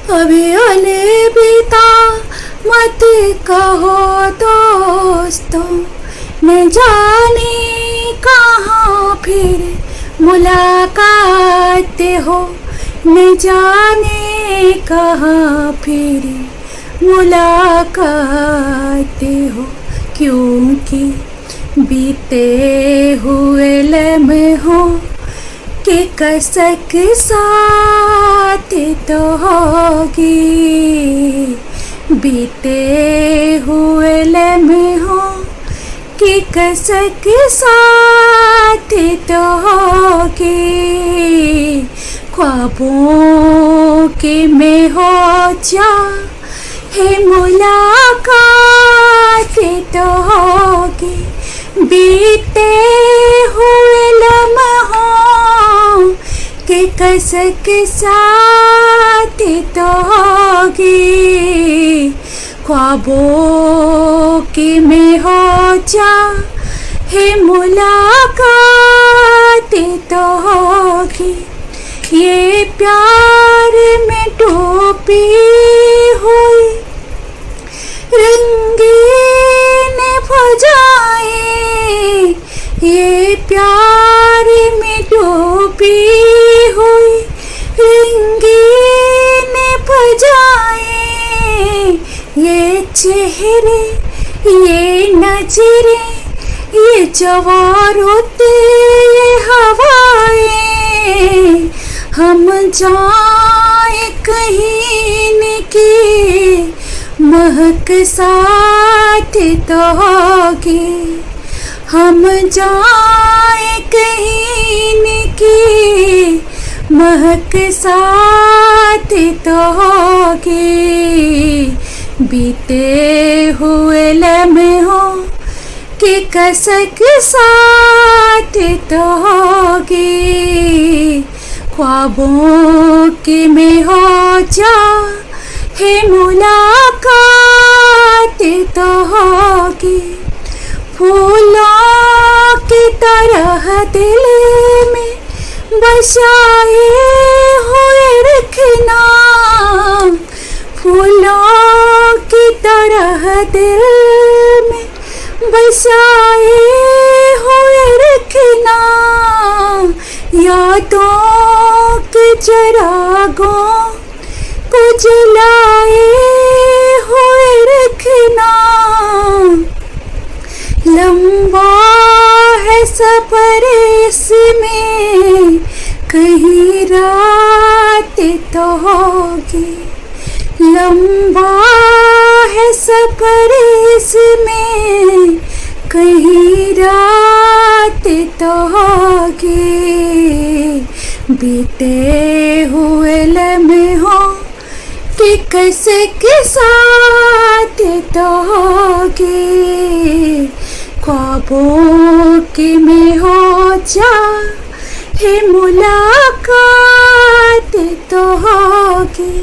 अभी अलविदा मत कहो दोस्तों, न जाने कहाँ फिर मुलाकात हो, न जाने कहाँ फिर मुलाकात हो। क्योंकि बीते हुए लम्हों के कसक साथ तो होगी, बीते हुए लम्हों की कसक साथ तो होगी। ख्वाबों के में हो चाहे मुलाकात तो होगी, बीते हुए लम्हों के कसक साथ तो होगी। ख्वाबों के में हो चाहे मुलाकात तो होगी। ये प्यार में डूबी हुई रंगीन फजाएं, ये प्यार में डूबी हुई रंगीन फजाएं, ये चेहरे ये नजरें ये जवारों ये हवाएं, हम जाए कहीं न की महक साथ तो होगी, हम जाए कहीं न की महक साथ तो होगी। बीते हुए लम्हों की कसक साथ तो होगी। ख्वाबों के में हो चाहे मुलाकात तो होगी। फूलों की तरह दिल में बसाए हुए रखना, फूलों की तरह दिल में बसाए हुए रखना। यादों के चिरागों को जलाए हुए रखना। लंबा है सफर इसमें कहीं रात तो होगी, लंबा है सफर इसमें कहीं रात तो होगी। बीते हुए लम्हों की कसक साथ तो होगी। ख्वाबों के में हो चाहे मुलाकात तो होगी।